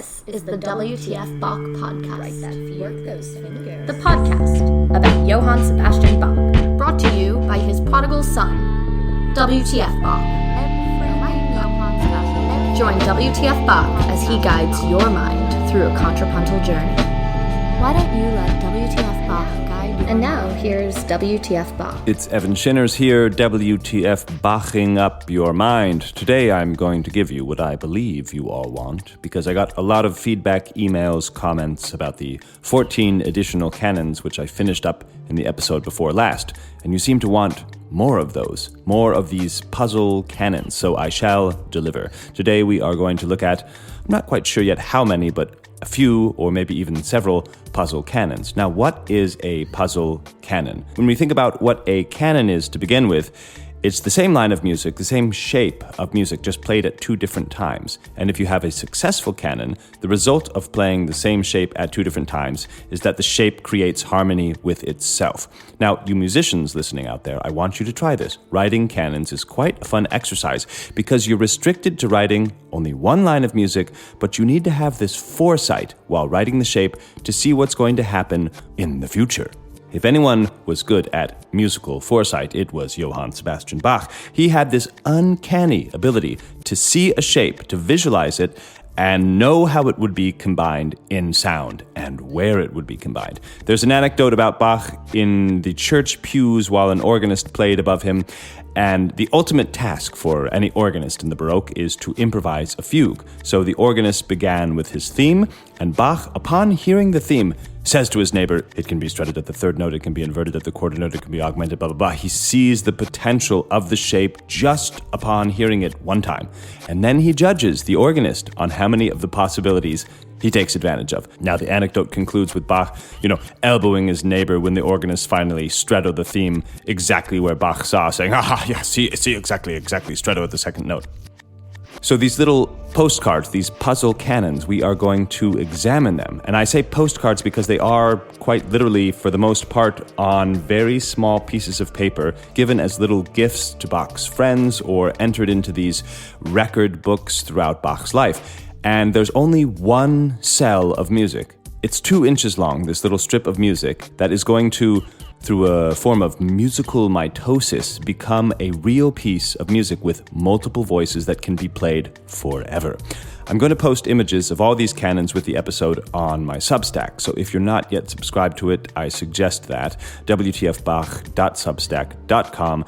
This is the WTF Bach podcast. The podcast about Johann Sebastian Bach, brought to you by his prodigal son, WTF Bach. Join WTF Bach as he guides your mind through a contrapuntal journey. Why don't you let WTF Bach guide you? And now, here's WTF Bach. It's Evan Shinners here, WTF Baching up your mind. Today I'm going to give you what I believe you all want, because I got a lot of feedback, emails, comments about the 14 additional canons which I finished up in the episode before last, and you seem to want more of those, more of these puzzle canons, so I shall deliver. Today we are going to look at, I'm not quite sure yet how many, but a few or maybe even several puzzle canons. Now, what is a puzzle canon? When we think about what a canon is to begin with, it's the same line of music, the same shape of music, just played at two different times. And if you have a successful canon, the result of playing the same shape at two different times is that the shape creates harmony with itself. Now, you musicians listening out there, I want you to try this. Writing canons is quite a fun exercise because you're restricted to writing only one line of music, but you need to have this foresight while writing the shape to see what's going to happen in the future. If anyone was good at musical foresight, it was Johann Sebastian Bach. He had this uncanny ability to see a shape, to visualize it, and know how it would be combined in sound and where it would be combined. There's an anecdote about Bach in the church pews while an organist played above him, and the ultimate task for any organist in the Baroque is to improvise a fugue. So the organist began with his theme, and Bach, upon hearing the theme, says to his neighbor, it can be strutted at the third note, it can be inverted at the quarter note, it can be augmented, blah, blah, blah. He sees the potential of the shape just upon hearing it one time. And then he judges the organist on how many of the possibilities he takes advantage of. Now, the anecdote concludes with Bach, elbowing his neighbor when the organist finally stretto the theme exactly where Bach saw, saying, see, exactly, stretto at the second note. So these little postcards, these puzzle canons, we are going to examine them. And I say postcards because they are quite literally, for the most part, on very small pieces of paper, given as little gifts to Bach's friends or entered into these record books throughout Bach's life. And there's only one cell of music. It's 2 inches long, this little strip of music that is going to, through a form of musical mitosis, become a real piece of music with multiple voices that can be played forever. I'm going to post images of all these canons with the episode on my Substack, so if you're not yet subscribed to it, I suggest that, wtfbach.substack.com.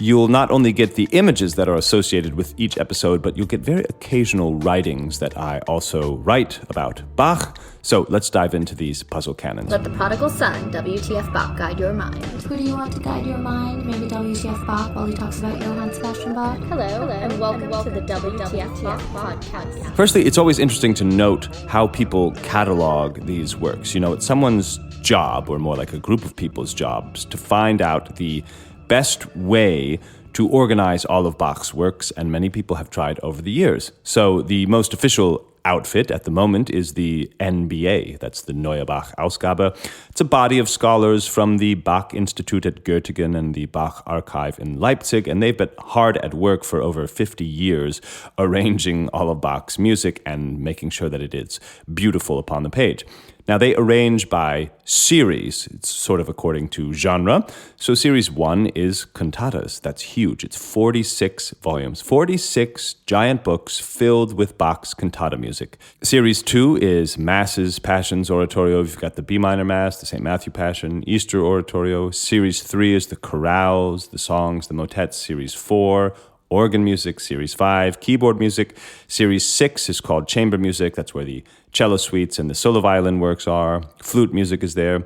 You'll not only get the images that are associated with each episode, but you'll get very occasional writings that I also write about Bach. So let's dive into these puzzle canons. Let the prodigal son, WTF Bach, guide your mind. Who do you want to guide your mind? Maybe WTF Bach while he talks about Johann Sebastian Bach? Hello, and welcome to the WTF Bach podcast. Firstly, it's always interesting to note how people catalog these works. It's someone's job, or more like a group of people's jobs, to find out the best way to organize all of Bach's works, and many people have tried over the years. So the most official outfit at the moment is the NBA, that's the Neue Bach Ausgabe. It's a body of scholars from the Bach Institute at Göttingen and the Bach Archive in Leipzig, and they've been hard at work for over 50 years arranging all of Bach's music and making sure that it is beautiful upon the page. Now, they arrange by series. It's sort of according to genre. So series 1 is cantatas. That's huge. It's 46 volumes, 46 giant books filled with Bach's cantata music. Series 2 is masses, passions, oratorio. You've got the B minor mass, the St. Matthew Passion, Easter oratorio. Series 3 is the chorales, the songs, the motets. Series 4, organ music. Series 5, keyboard music. Series 6 is called chamber music. That's where the cello suites and the solo violin works are. Flute music is there.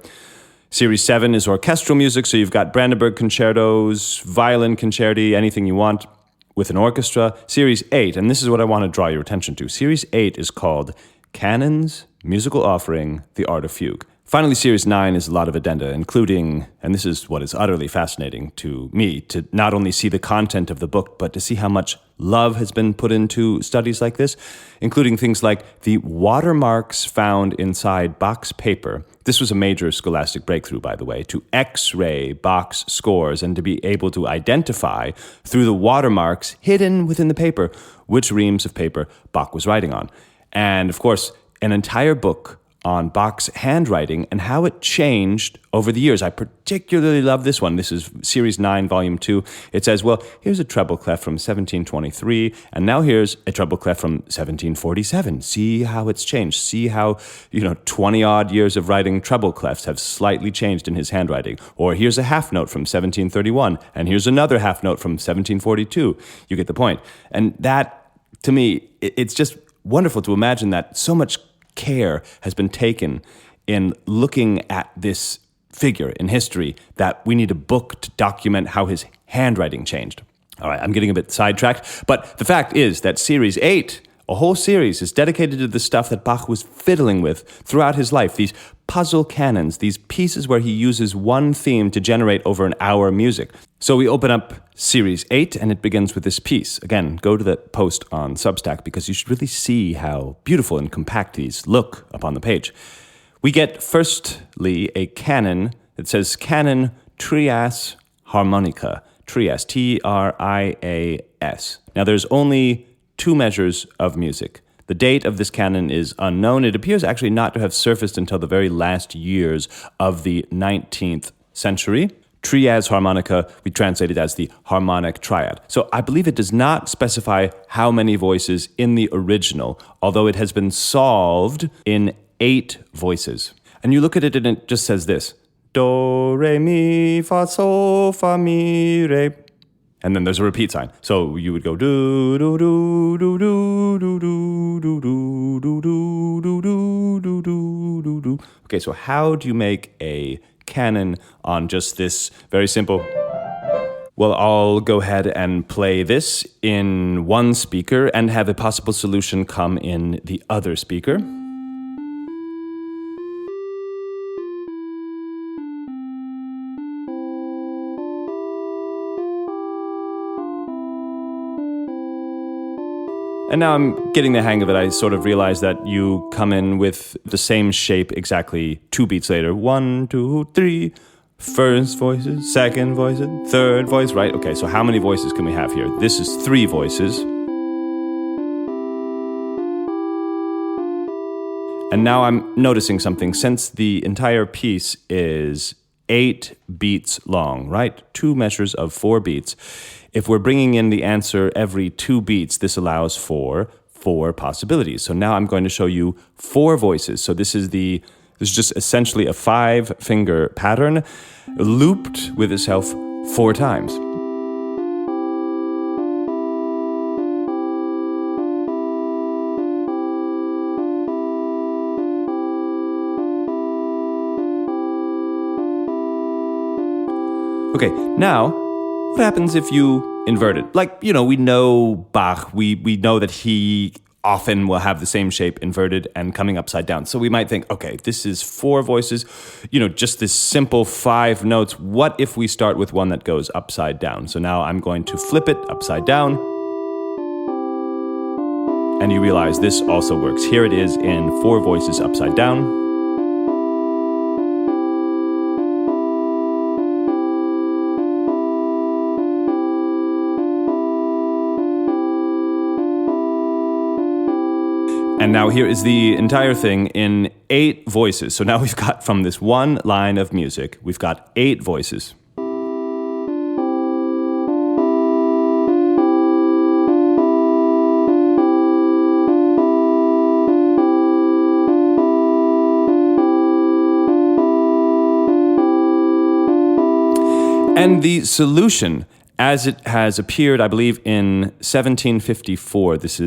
Series 7 is orchestral music, so you've got Brandenburg concertos, violin concerti, anything you want with an orchestra. Series 8, and this is what I want to draw your attention to. Series 8 is called Canons, Musical Offering, The Art of Fugue. Finally, Series 9 is a lot of addenda, including, and this is what is utterly fascinating to me, to not only see the content of the book, but to see how much love has been put into studies like this, including things like the watermarks found inside Bach's paper. This was a major scholastic breakthrough, by the way, to X-ray Bach's scores and to be able to identify through the watermarks hidden within the paper which reams of paper Bach was writing on. and of course, an entire book on Bach's handwriting and how it changed over the years. I particularly love this one. This is Series 9, Volume 2. It says, well, here's a treble clef from 1723, and now here's a treble clef from 1747. See how it's changed. See how, 20-odd years of writing treble clefs have slightly changed in his handwriting. Or here's a half note from 1731, and here's another half note from 1742. You get the point. And that, to me, it's just wonderful to imagine that so much care has been taken in looking at this figure in history that we need a book to document how his handwriting changed. All right, I'm getting a bit sidetracked, but the fact is that Series 8, a whole series, is dedicated to the stuff that Bach was fiddling with throughout his life, these puzzle canons, these pieces where he uses one theme to generate over an hour music. So we open up Series 8, and it begins with this piece. Again, go to the post on Substack because you should really see how beautiful and compact these look up on the page. We get, firstly, a canon that says Canon Trias Harmonica. Trias, Trias. Now, there's only 2 measures of music. The date of this canon is unknown. It appears actually not to have surfaced until the very last years of the 19th century. Trias harmonica, we translate it as the harmonic triad. So I believe it does not specify how many voices in the original, although it has been solved in 8 voices. And you look at it and it just says this: do, re, mi, fa, sol, fa, mi, re. And then there's a repeat sign. So you would go do, do, do, do, do, do, do, do, do, do, do, do, do, do, do, do. Okay, so how do you make a canon on just this very simple? Well, I'll go ahead and play this in one speaker and have a possible solution come in the other speaker. And now I'm getting the hang of it. I sort of realize that you come in with the same shape exactly 2 beats later. 1, 2, 3. First voices, second voices, third voice, right? Okay, so how many voices can we have here? This is 3 voices. And now I'm noticing something. Since the entire piece is 8 beats long, right? 2 measures of 4 beats. If we're bringing in the answer every 2 beats, this allows for 4 possibilities. So now I'm going to show you 4 voices. So this is just essentially a 5-finger pattern looped with itself 4 times. Okay, now, what happens if you invert it? Like, we know Bach, we know that he often will have the same shape inverted and coming upside down. So we might think, okay, this is 4 voices, just this simple 5 notes. What if we start with one that goes upside down? So now I'm going to flip it upside down. And you realize this also works. Here it is in 4 voices upside down. And now here is the entire thing in 8 voices. So now we've got, from this one line of music, we've got 8 voices. And the solution, as it has appeared, I believe, in 1754, this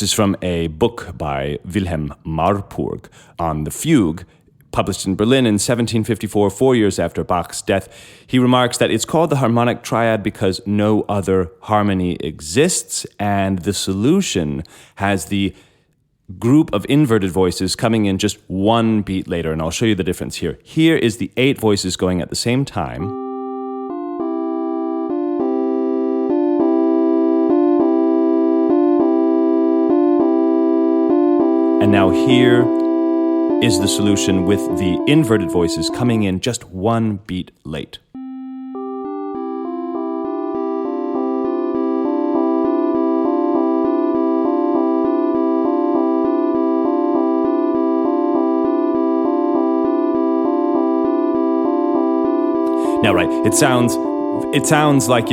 is from a book by Wilhelm Marburg on the fugue, published in Berlin in 1754, 4 years after Bach's death. He remarks that it's called the harmonic triad because no other harmony exists, and the solution has the group of inverted voices coming in just 1 beat later, and I'll show you the difference here. Here is the 8 voices going at the same time. And now here is the solution with the inverted voices coming in just 1 beat late. Now, right, it sounds like,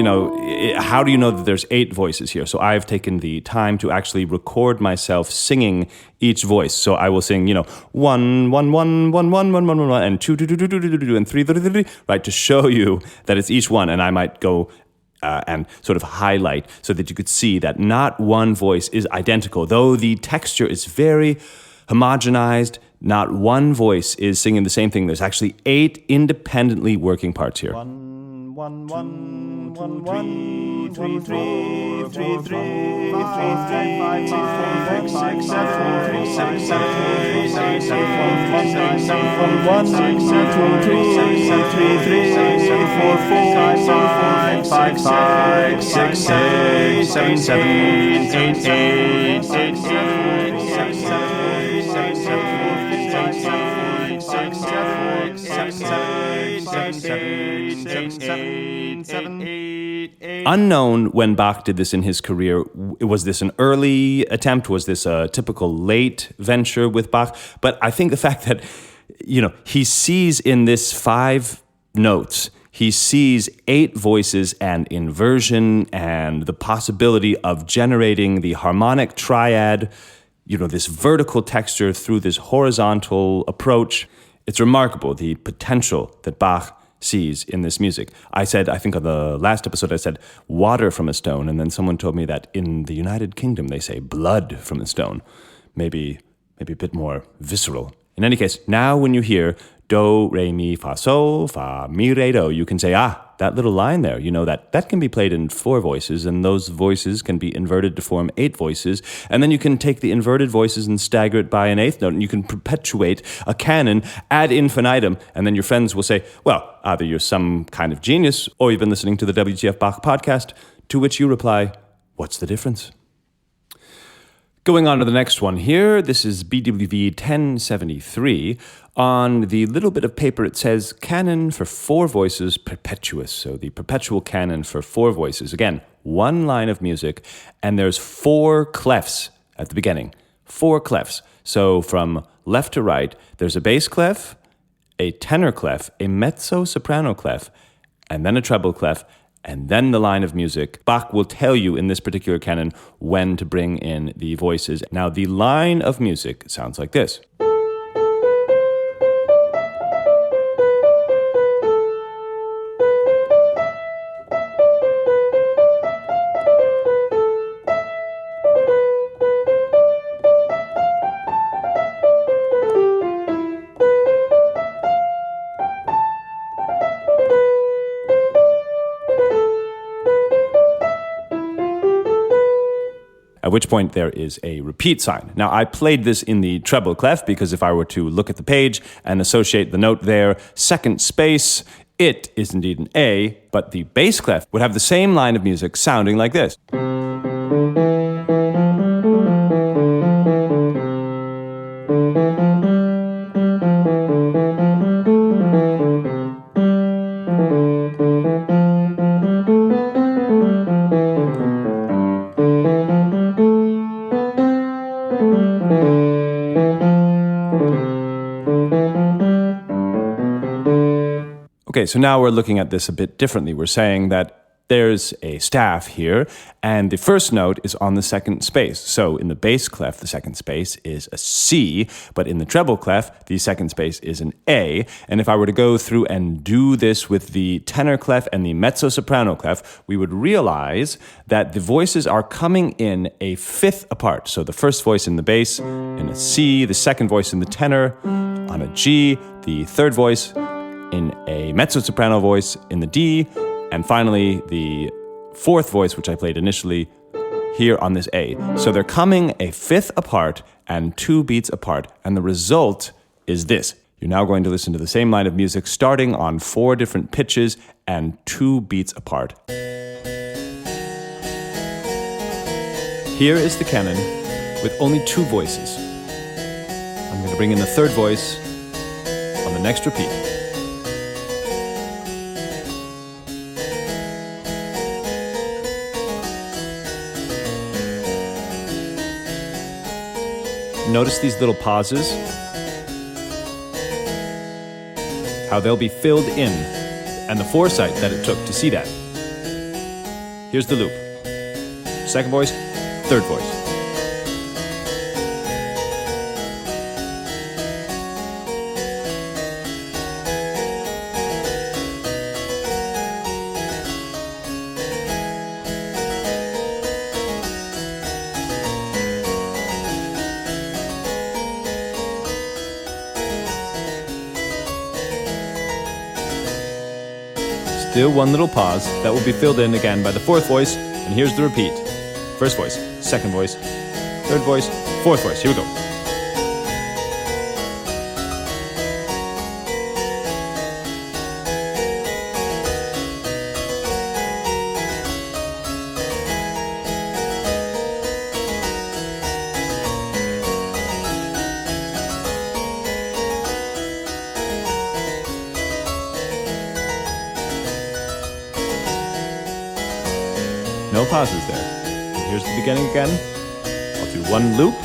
how do you know that there's 8 voices here? So I've taken the time to actually record myself singing each voice. So I will sing, 1, 1, 1, 1, 1, 1, 1, 1, 1, and 2, 2, 2, 2, 2, 2, 2, and 3, 3, 3, 3, right, to show you that it's each one. And I might go and sort of highlight so that you could see that not one voice is identical. Though the texture is very homogenized, not one voice is singing the same thing. There's actually 8 independently working parts here. 1, 1, 1, 1, 1, 3, 3, 3, 3, 5, 5, 6, 7, 6, 7, 6, 7, 1, 6, 7, 1, 6, 7, 3, 3, 3, 4, 5, 5, 5, 5, 6, 6, 7, 7, 8, 8, 6, 7, 6, 7, Unknown when Bach did this in his career. Was this an early attempt? Was this a typical late venture with Bach? But I think the fact that, he sees in this 5 notes, he sees 8 voices and inversion and the possibility of generating the harmonic triad, this vertical texture through this horizontal approach. It's remarkable, the potential that Bach sees in this music. I think on the last episode, I said water from a stone, and then someone told me that in the United Kingdom, they say blood from a stone. Maybe a bit more visceral. In any case, now when you hear do, re, mi, fa, sol, fa, mi, re, do, you can say, that little line there, that can be played in 4 voices, and those voices can be inverted to form 8 voices, and then you can take the inverted voices and stagger it by an 8th note, and you can perpetuate a canon ad infinitum, and then your friends will say, well, either you're some kind of genius, or you've been listening to the WTF Bach podcast, to which you reply, what's the difference? Going on to the next one here, this is BWV 1073. On the little bit of paper, it says canon for 4 voices, perpetuous. So the perpetual canon for 4 voices. Again, 1 line of music, and there's 4 clefs at the beginning. 4 clefs. So from left to right, there's a bass clef, a tenor clef, a mezzo-soprano clef, and then a treble clef, and then the line of music. Bach will tell you in this particular canon when to bring in the voices. Now, the line of music sounds like this. At which point there is a repeat sign. Now, I played this in the treble clef because if I were to look at the page and associate the note there, second space, it is indeed an A, but the bass clef would have the same line of music sounding like this. Okay, so now we're looking at this a bit differently. We're saying that there's a staff here, and the first note is on the second space. So in the bass clef, the second space is a C, but in the treble clef, the second space is an A. And if I were to go through and do this with the tenor clef and the mezzo-soprano clef, we would realize that the voices are coming in a 5th apart. So the first voice in the bass in a C, the second voice in the tenor on a G, the third voice in a mezzo-soprano voice in the D, and finally the 4th voice, which I played initially, here on this A. So they're coming a 5th apart and 2 beats apart, and the result is this. You're now going to listen to the same line of music starting on 4 different pitches and 2 beats apart. Here is the canon with only 2 voices. I'm going to bring in the 3rd voice on the next repeat. Notice these little pauses, how they'll be filled in and the foresight that it took to see that. Here's the loop. Second voice, third voice. Still one little pause that will be filled in again by the fourth voice, and here's the repeat. First voice, second voice, third voice, fourth voice. Here we go. No pauses there. And here's the beginning again. I'll do one loop,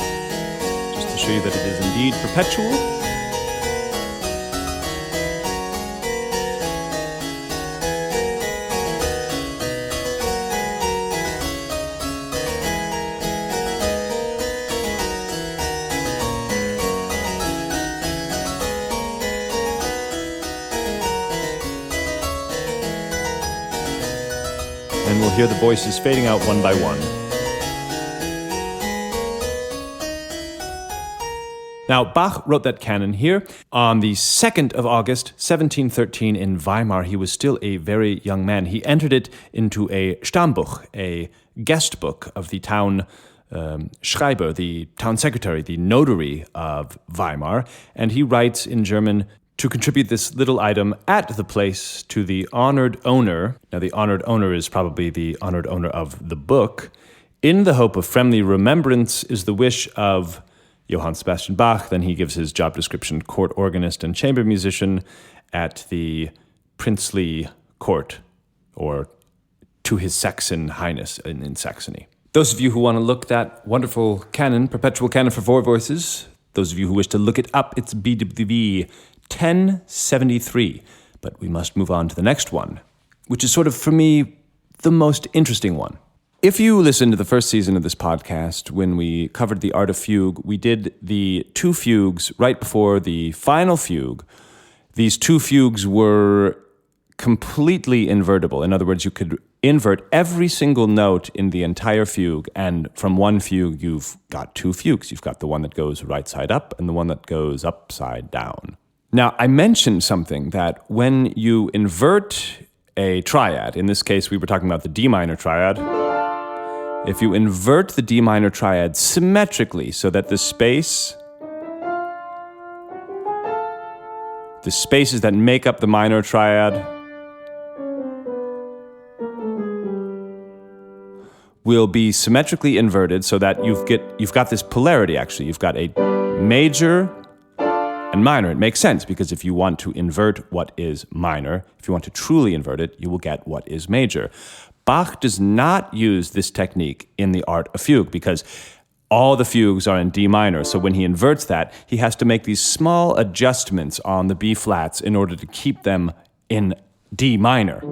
just to show you that it is indeed perpetual. And we'll hear the voices fading out one by one. Now, Bach wrote that canon here on the 2nd of August, 1713 in Weimar. He was still a very young man. He entered it into a Stammbuch, a guest book of the town Schreiber, the town secretary, the notary of Weimar, and he writes in German to contribute this little item at the place to the honored owner. Now, the honored owner is probably the honored owner of the book. In the hope of friendly remembrance is the wish of Johann Sebastian Bach. Then he gives his job description, court organist and chamber musician at the princely court, or to his Saxon Highness in Saxony. Those of you who want to look that wonderful canon, perpetual canon for four voices, those of you who wish to look it up, it's BWV 1073. But we must move on to the next one, which is sort of, for me, the most interesting one. If you listened to the first season of this podcast, when we covered the art of fugue, we did the two fugues right before the final fugue. These two fugues were completely invertible. In other words, you could invert every single note in the entire fugue, and from one fugue, you've got two fugues. You've got the one that goes right side up and the one that goes upside down. Now, I mentioned something that when you invert a triad, in this case, we were talking about the D minor triad. If you invert the D minor triad symmetrically so that the spaces that make up the minor triad will be symmetrically inverted so that you've got this polarity, actually. You've got a major and minor. It makes sense, because if you want to invert what is minor, if you want to truly invert it, you will get what is major. Bach does not use this technique in the art of fugue, because all the fugues are in D minor. So when he inverts that, he has to make these small adjustments on the B flats in order to keep them in D minor.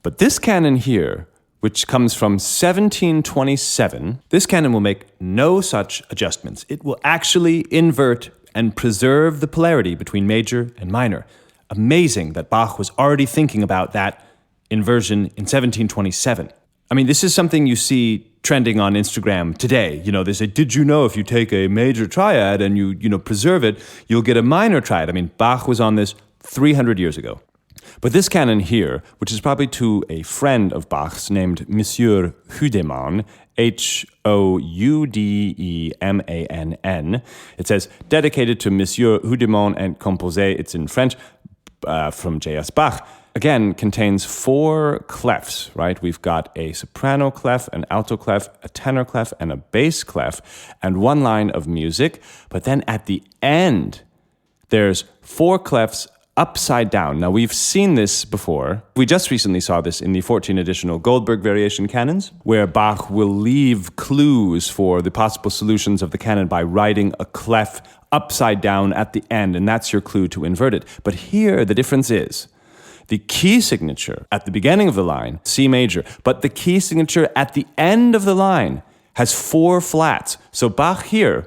But this canon here, which comes from 1727, this canon will make no such adjustments. It will actually invert and preserve the polarity between major and minor. Amazing that Bach was already thinking about that inversion in 1727. I mean, this is something you see trending on Instagram today. You know, they say, did you know if you take a major triad and you preserve it, you'll get a minor triad? I mean, Bach was on this 300 years ago. But this canon here, which is probably to a friend of Bach's named Monsieur Houdemann, Houdemann, it says, dedicated to Monsieur Houdemann and composé, it's in French, from J.S. Bach, again, contains four clefs, right? We've got a soprano clef, an alto clef, a tenor clef, and a bass clef, and one line of music. But then at the end, there's four clefs upside down. Now, we've seen this before. We just recently saw this in the 14 additional Goldberg variation canons, where Bach will leave clues for the possible solutions of the canon by writing a clef upside down at the end, and that's your clue to invert it. But here, the difference is the key signature at the beginning of the line, C major, but the key signature at the end of the line has 4 flats. So Bach here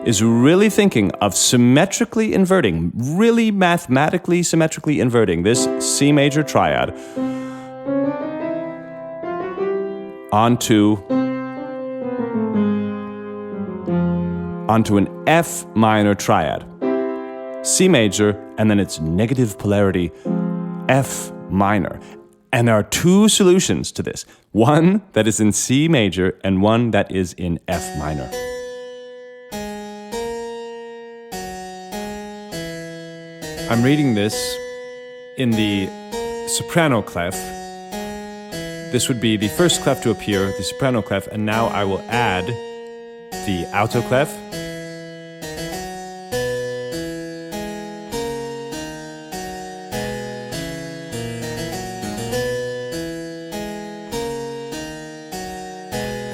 is really thinking of symmetrically inverting, really mathematically symmetrically inverting this C major triad onto an F minor triad. C major, and then its negative polarity, F minor. And there are 2 solutions to this. One that is in C major and one that is in F minor. I'm reading this in the soprano clef. This would be the first clef to appear, the soprano clef, and now I will add the alto clef.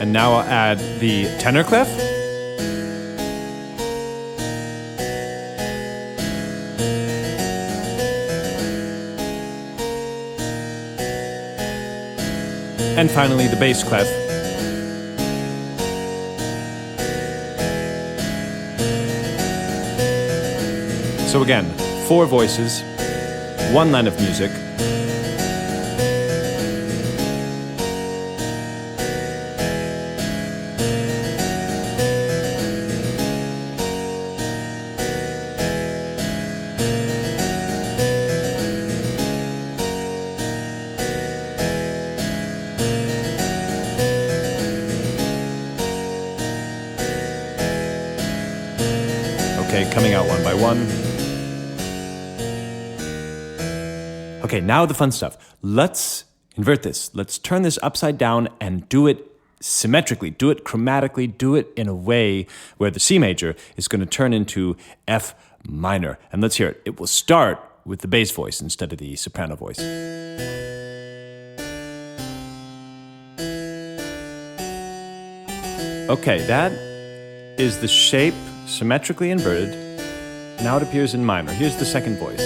And now I'll add the tenor clef. And finally, the bass clef. So again, 4 voices, 1 line of music. Okay, coming out one by one. Okay, now the fun stuff. Let's invert this. Let's turn this upside down and do it symmetrically, do it chromatically, do it in a way where the C major is going to turn into F minor. And let's hear it. It will start with the bass voice instead of the soprano voice. Okay, that is the shape symmetrically inverted. Now it appears in minor. Here's the second voice.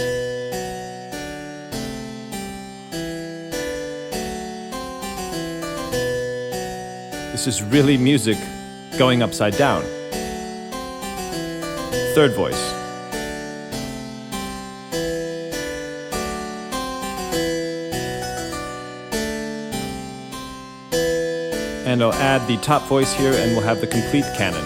This is really music going upside down. Third voice. And I'll add the top voice here and we'll have the complete canon.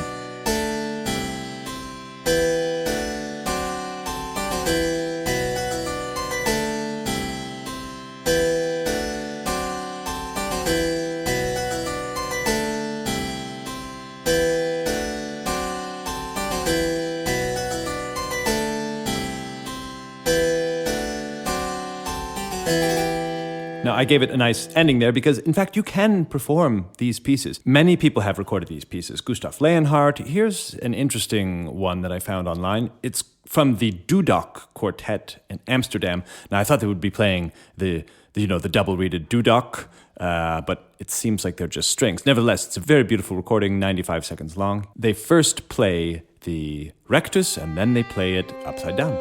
Now, I gave it a nice ending there because, in fact, you can perform these pieces. Many people have recorded these pieces. Gustav Leonhardt. Here's an interesting one that I found online. It's from the Dudok Quartet in Amsterdam. Now, I thought they would be playing the double-reeded Dudok, but it seems like they're just strings. Nevertheless, it's a very beautiful recording, 95 seconds long. They first play the rectus, and then they play it upside down.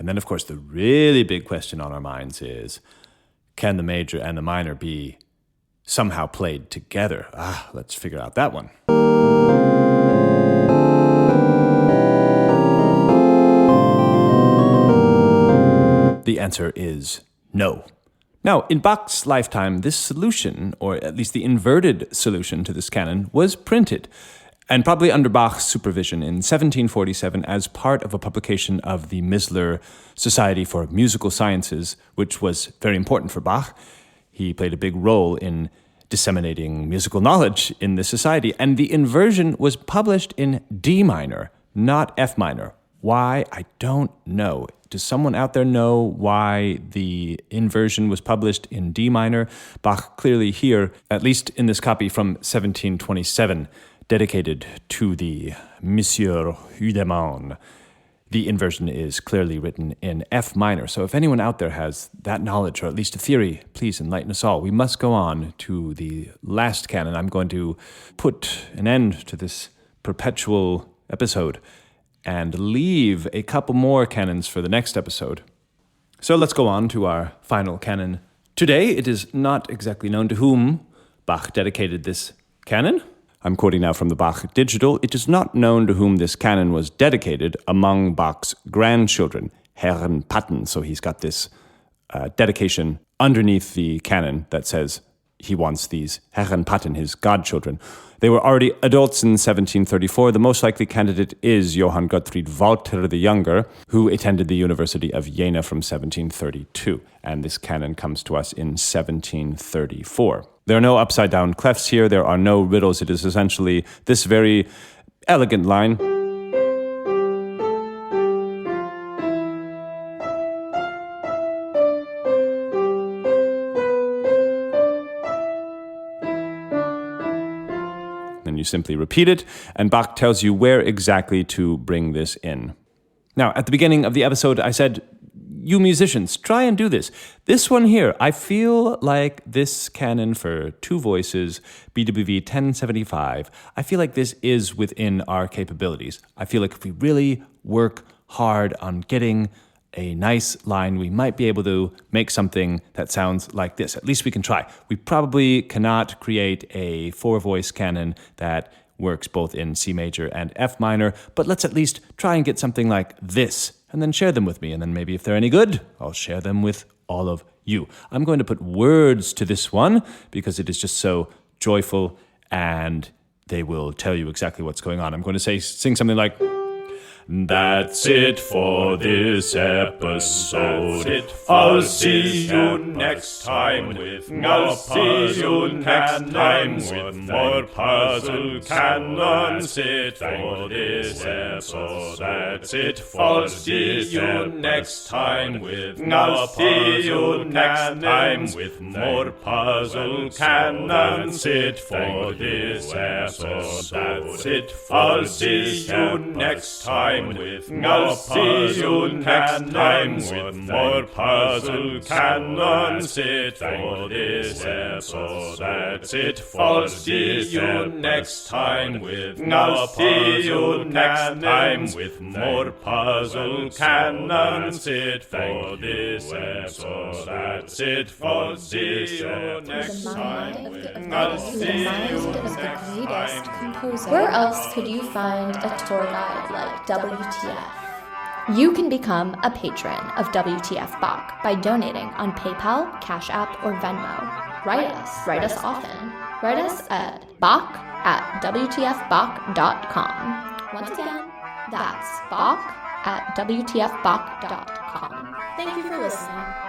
And then, of course, the really big question on our minds is, can the major and the minor be somehow played together? Let's figure out that one. The answer is no. Now, in Bach's lifetime, this solution, or at least the inverted solution to this canon, was printed, and probably under Bach's supervision in 1747 as part of a publication of the Missler Society for Musical Sciences, which was very important for Bach. He played a big role in disseminating musical knowledge in the society, and the inversion was published in D minor, not F minor. Why? I don't know. Does someone out there know why the inversion was published in D minor? Bach clearly here, at least in this copy from 1727, dedicated to the Monsieur Hudeman, the inversion is clearly written in F minor. So if anyone out there has that knowledge, or at least a theory, please enlighten us all. We must go on to the last canon. I'm going to put an end to this perpetual episode and leave a couple more canons for the next episode. So let's go on to our final canon. Today, it is not exactly known to whom Bach dedicated this canon. I'm quoting now from the Bach Digital. It is not known to whom this canon was dedicated among Bach's grandchildren, Herren Patten. So he's got this dedication underneath the canon that says he wants these Herren Patten, his godchildren. They were already adults in 1734. The most likely candidate is Johann Gottfried Walther the Younger, who attended the University of Jena from 1732. And this canon comes to us in 1734. There are no upside-down clefs here. There are no riddles. It is essentially this very elegant line. Then you simply repeat it, and Bach tells you where exactly to bring this in. Now, at the beginning of the episode, I said, you musicians, try and do this. This one here, I feel like this canon for two voices, BWV 1075, I feel like this is within our capabilities. I feel like if we really work hard on getting a nice line, we might be able to make something that sounds like this. At least we can try. We probably cannot create a four-voice canon that works both in C major and F minor, but let's at least try and get something like this, and then share them with me, and then maybe if they're any good, I'll share them with all of you. I'm going to put words to this one because it is just so joyful, and they will tell you exactly what's going on. I'm going to sing something like, that's it for this episode. I'll see you next time with more puzzle canons. With more puzzle canons. That's it for this episode. That's it for this episode. Next time with more puzzle canons. With more puzzle canons. That's it for this episode. That's it for this episode. Next time. With more puzzle canons, with more puzzle canons, it for this episode. That's it for see you next time with more puzzle canons, with more puzzle canons, it for this episode. That's it for see you next time with more puzzle canons. Where else could you find a tour guide like WTF? You can become a patron of WTF Bach by donating on PayPal, Cash App, or Venmo. Write us often. Write us at bach@wtfbach.com. Once again, that's bach@wtfbach.com. Thank you for listening.